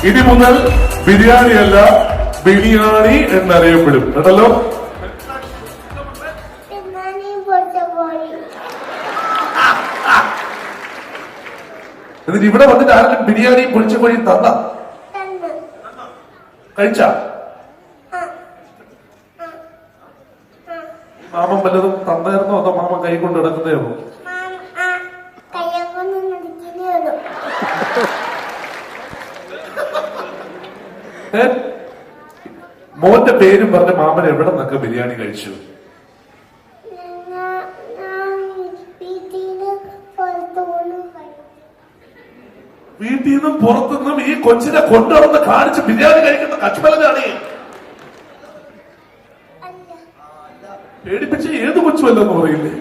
ഇനി മുതൽ ബിരിയാണിയല്ല ബിരിയാണി എന്നറിയപ്പെടും കേട്ടല്ലോ. എന്നിട്ട് ഇവിടെ വന്നിട്ട് ആരെങ്കിലും ബിരിയാണി പൊളിച്ച കോഴി തന്ന കഴിച്ച മാമൻ വല്ലതും തന്നായിരുന്നോ അതോ മാമൻ കൈ കൊണ്ട് കിടക്കുന്നേ ഉള്ളൂ? മോന്റെ പേരും പറഞ്ഞ മാമൻ എവിടെ നിന്നൊക്കെ ബിരിയാണി കഴിച്ചു? വീട്ടിൽ നിന്നും പുറത്തുനിന്നും ഈ കൊച്ചിനെ കൊണ്ടുവന്ന് കാണിച്ച് ബിരിയാണി കഴിക്കുന്ന കച്ചുമലനാണ്. പേടിപ്പിച്ച് ഏത് കൊച്ചുമല്ലെന്ന് പറയില്ലേ?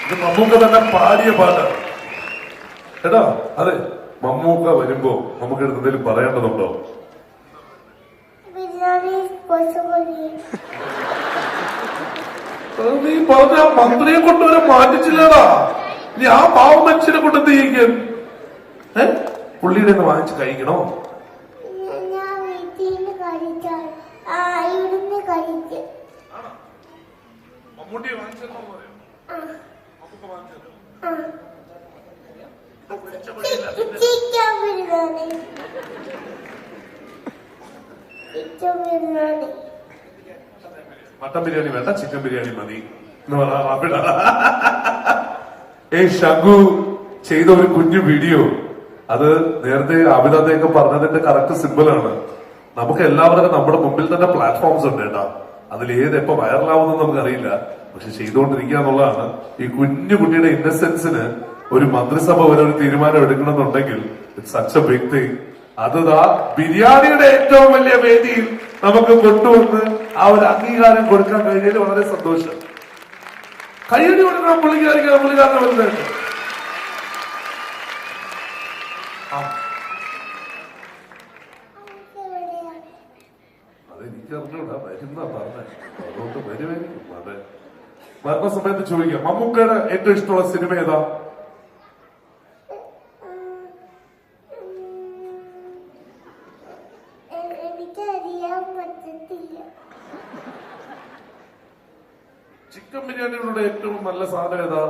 ഇത് മമ്മൂക്ക തന്നെ പാടിയ പാട്ടാണ് കേട്ടോ. അതെ, മമ്മൂക്ക വരുമ്പോ നമുക്ക് എന്തെങ്കിലും പറയേണ്ടതുണ്ടോ? നീ പറഞ്ഞ മന്ത്രിയെ കൊണ്ടുവരെ മാറ്റിച്ചില്ലടാ. നീ ആ പാവം മനുഷ്യനെ കൊണ്ട് എന്ത് ചെയ്യിക്കും? പുള്ളിയുടെ നിന്ന് വാങ്ങിച്ച് കഴിക്കണോ? മമ്മൂട്ടിയെ വാങ്ങിച്ചോ? മട്ടൻ ബിരിയാണി വേണ്ട, ചിക്കൻ ബിരിയാണി മതി എന്ന് പറഞ്ഞ ഷഗു ചെയ്ത ഒരു കുഞ്ഞു വീഡിയോ. അത് നേരത്തെ അഭിനന്ദയൊക്കെ പറഞ്ഞതിന്റെ കറക്റ്റ് സിമ്പിളാണ്. നമുക്ക് എല്ലാവർക്കും നമ്മുടെ മുമ്പിൽ തന്നെ പ്ലാറ്റ്ഫോംസ് ഉണ്ട് കേട്ടാ. അതിൽ ഏത് എപ്പോ വൈറലാവുമെന്ന് നമുക്കറിയില്ല, പക്ഷെ ചെയ്തുകൊണ്ടിരിക്കുക എന്നുള്ളതാണ്. ഈ കുഞ്ഞു കുട്ടിയുടെ ഇന്നസെൻസിന് ഒരു മന്ത്രിസഭ വരെ ഒരു തീരുമാനം എടുക്കണമെന്നുണ്ടെങ്കിൽ it's such a big thing. അത് ബിരിയാണിയുടെ ഏറ്റവും വലിയ വേദിയിൽ നമുക്ക് കൊണ്ടുവന്ന് ആ ഒരു അംഗീകാരം കൊടുക്കാൻ കഴിഞ്ഞതിൽ വളരെ സന്തോഷം. കയ്യടി കൊടുക്കണം പുള്ളിക്കാരനെ വലുതായിട്ട്. അതെനിക്ക് അറിഞ്ഞൂടാ, വരുന്ന പറഞ്ഞ അതുകൊണ്ട് വരുമായിരിക്കും. അതെ, വരുന്ന സമയത്ത് ചോദിക്കാം. മമ്മൂക്കയുടെ ഏറ്റവും ഇഷ്ടമുള്ള സിനിമ ഏതാ? ചിക്കൻ ബിരിയാണിയുടെ ഏറ്റവും നല്ല സാധനം ഏതാ?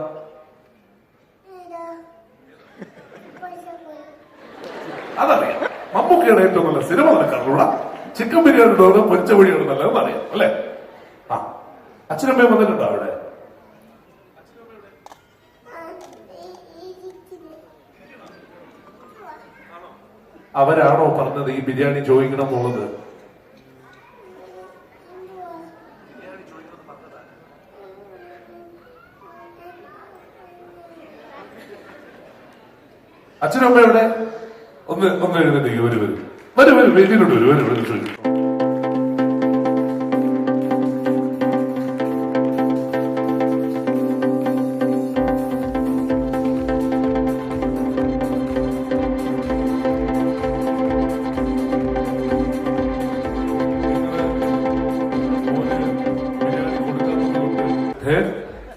അതറിയാം. മമ്മൂക്കയുടെ ഏറ്റവും നല്ല സിനിമ നടക്കാറുള്ള ചിക്കൻ ബിരിയാണിയുടെ പൊരിച്ച വഴിയാണ് നല്ലതെന്ന് അറിയാം അല്ലെ? ആ, അച്ഛനമ്മയും വന്നിട്ടുണ്ടോ അവിടെ? അവരാണോ പറഞ്ഞത് ഈ ബിരിയാണി ചോദിക്കണം എന്നുള്ളത്? അച്ഛനമ്മ എവിടെ? ഒന്ന് എഴുന്നേക്ക്. വരും വീട്ടിലോട്ട് വരും. ചോദിക്കും.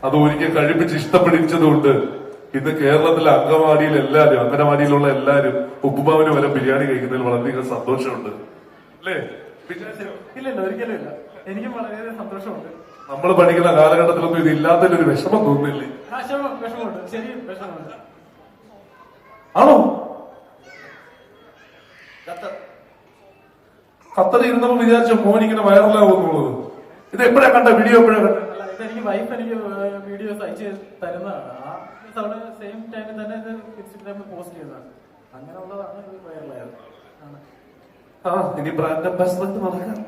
അത് ഒരിക്കൽ കഴിപ്പിച്ച് ഇഷ്ടപ്പെടിച്ചതുകൊണ്ട് ഇന്ന് കേരളത്തിലെ അംഗനവാടിയിൽ എല്ലാരും, അംഗനവാടിയിലുള്ള എല്ലാരും ഉപ്പുമാവിന് വരെ ബിരിയാണി കഴിക്കുന്നതിൽ വളരെയധികം സന്തോഷമുണ്ട് അല്ലേ? ഇല്ലല്ല, ഒരിക്കലും ഇല്ല. എനിക്കും വളരെയധികം സന്തോഷമുണ്ട്. നമ്മൾ പഠിക്കുന്ന കാലഘട്ടത്തിലൊന്നും ഇത് ഇല്ലാത്തതിലൊരു വിഷമം തോന്നുന്നില്ലേ? വിഷമമുണ്ട്, ശരി, വിഷമമുണ്ട്. ആണോ? ഖത്തറിൽ ഇരുന്നപ്പോ വിചാരിച്ച മോൻ ഇങ്ങനെ വൈറലാവുന്നുള്ളത്? ഇത് എപ്പോഴാ കണ്ട? വീഡിയോ എപ്പോഴാ കണ്ട? ഇതെനിക്ക് വൈഫ് എനിക്ക് വീഡിയോസ് അയച്ചു തരുന്നതാണ്. അവിടെ സെയിം ടൈമിൽ തന്നെ ഇത് ഇൻസ്റ്റഗ്രാമിൽ പോസ്റ്റ് ചെയ്തതാണ്. അങ്ങനെയുള്ളതാണ് ഇത് വൈറലായത്. ഇനി ബ്രാൻഡ് അംബാസിഡർ നടക്കാം.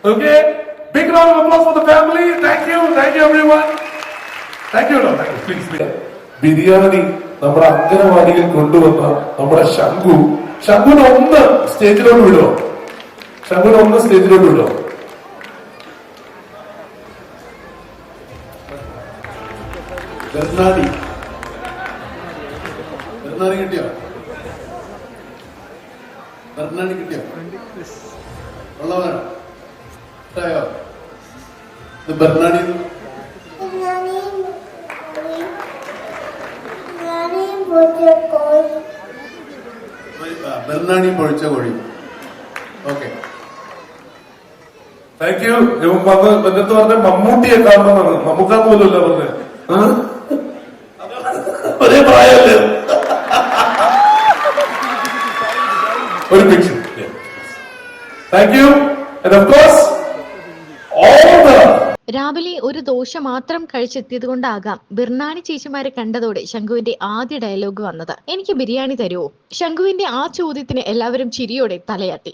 Okay, big round of applause for the family. Thank you everyone. Thank you. Please. Biryani നമ്മുടെ അംഗനവാടിയിൽ കൊണ്ടുവന്ന നമ്മുടെ ശംഖുവിനെ ഒന്ന് സ്റ്റേജിലോട്ട് വിടുമോ? ബെർണാഡി കിട്ടിയോ? ബെർണാഡി കിട്ടിയോ? ഉള്ളവരാണ് ഇഷ്ടയോ? ഇത് ബെർണാഡി ബെർണാഡി പൊഴിച്ച കോഴി. Okay, thank you. ഇവൻ വന്ന് എന്നിട്ട് പറഞ്ഞ മമ്മൂട്ടിയെ കാണണമെന്നാണ്. നമുക്കാന്ന് പോലുമല്ല പറഞ്ഞത്. ഒരേ പ്രായമല്ലേ? ഒരു picture. Thank you. And of course all the രാവിലെ ഒരു ദോശ മാത്രം കഴിച്ചെത്തിയത് കൊണ്ടാകാം ബിർണാണി ചേച്ചിമാരെ കണ്ടതോടെ ശംഖുവിന്റെ ആദ്യ ഡയലോഗ് വന്നത്, എനിക്ക് ബിരിയാണി തരുമോ? ശംഖുവിന്റെ ആ ചോദ്യത്തിന് എല്ലാവരും ചിരിയോടെ തലയാട്ടി.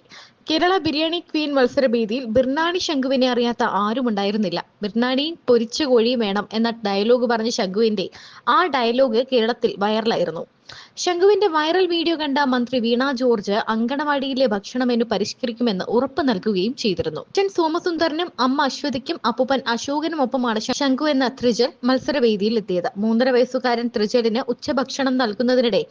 കേരള ബിരിയാണി ക്വീൻ മത്സരവേദിയിൽ ബിർണാണി ശംഖുവിനെ അറിയാത്ത ആരും ഉണ്ടായിരുന്നില്ല. ബിർണാണിയും പൊരിച്ച കോഴിയും വേണം എന്ന ഡയലോഗ് പറഞ്ഞ ശംഖുവിന്റെ ആ ഡയലോഗ് കേരളത്തിൽ വൈറലായിരുന്നു. ശംഖുവിന്റെ വൈറൽ വീഡിയോ കണ്ട മന്ത്രി വീണ ജോർജ് അങ്കണവാടിയിലെ ഭക്ഷണ മെനു പരിഷ്കരിക്കുമെന്ന് ഉറപ്പ് നൽകുകയും ചെയ്തിരുന്നു. അച്ഛൻ സോമസുന്ദരനും അമ്മ അശ്വതിക്കും അപ്പൂപ്പൻ അശോകനുമൊപ്പമാണ് ശംഖു എന്ന ത്രിജൽ മത്സരവേദിയിൽ എത്തിയത്. 3.5 വയസ്സുകാരൻ ത്രിജലിന് ഉച്ചഭക്ഷണം നൽകുന്നതിനിടെ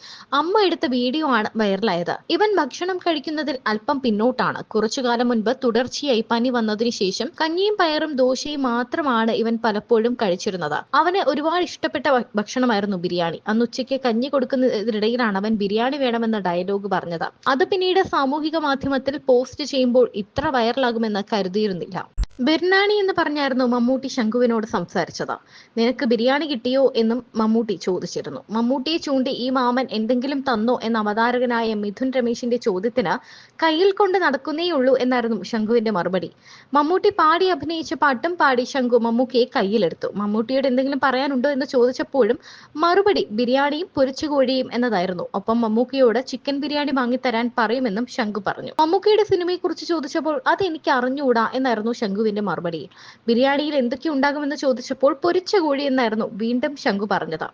അമ്മ എടുത്ത വീഡിയോ ആണ് വൈറലായത്. ഇവൻ ഭക്ഷണം കഴിക്കുന്നതിൽ അല്പം പിന്നോട്ടാണ്. കുറച്ചുകാലം മുൻപ് തുടർച്ചയായി പനി വന്നതിന് ശേഷം കഞ്ഞിയും പയറും ദോശയും മാത്രമാണ് ഇവൻ പലപ്പോഴും കഴിച്ചിരുന്നത്. അവന് ഒരുപാട് ഇഷ്ടപ്പെട്ട ഭക്ഷണമായിരുന്നു ബിരിയാണി. അന്ന് ഉച്ചയ്ക്ക് കഞ്ഞി കൊടുക്കുന്നതിനിടയിലാണ് അവൻ ബിരിയാണി വേണമെന്ന ഡയലോഗ് പറഞ്ഞത്. അത് പിന്നീട് സാമൂഹിക മാധ്യമത്തിൽ പോസ്റ്റ് ചെയ്യുമ്പോൾ ഇത്ര വൈറലാകുമെന്ന് കരുതിയിരുന്നില്ല. ബിർണാണി എന്ന് പറഞ്ഞായിരുന്നു മമ്മൂട്ടി ശംഖുവിനോട് സംസാരിച്ചത്. നിനക്ക് ബിരിയാണി കിട്ടിയോ എന്നും മമ്മൂട്ടി ചോദിച്ചിരുന്നു. മമ്മൂട്ടിയെ ചൂണ്ടി ഈ മാമൻ എന്തെങ്കിലും തന്നോ എന്ന അവതാരകനായ മിഥുൻ രമേശിന്റെ ചോദ്യത്തിന് കയ്യിൽ കൊണ്ട് നടക്കുന്നേയുള്ളൂ എന്നായിരുന്നു ശംഖുവിന്റെ മറുപടി. മമ്മൂട്ടി പാടി അഭിനയിച്ച പാട്ടും പാടി ശംഖു മമ്മൂട്ടിയെ കയ്യിലെടുത്തു. മമ്മൂട്ടിയോട് എന്തെങ്കിലും പറയാനുണ്ടോ എന്ന് ചോദിച്ചപ്പോഴും മറുപടി ബിരിയാണിയും പൊരിച്ചു കോഴിയും എന്നതായിരുന്നു. ഒപ്പം മമ്മൂക്കിയോട് ചിക്കൻ ബിരിയാണി വാങ്ങിത്തരാൻ പറയുമെന്നും ശംഖു പറഞ്ഞു. മമ്മൂക്കിയുടെ സിനിമയെ കുറിച്ച് ചോദിച്ചപ്പോൾ അത് എനിക്ക് അറിഞ്ഞുകൂടാ എന്നായിരുന്നു ശംഖുവിന്റെ മറുപടി. ബിരിയാണിയിൽ എന്തൊക്കെ ഉണ്ടാകുമെന്ന് ചോദിച്ചപ്പോൾ പൊരിച്ച കോഴി എന്നായിരുന്നു വീണ്ടും ശംഖു പറഞ്ഞത്.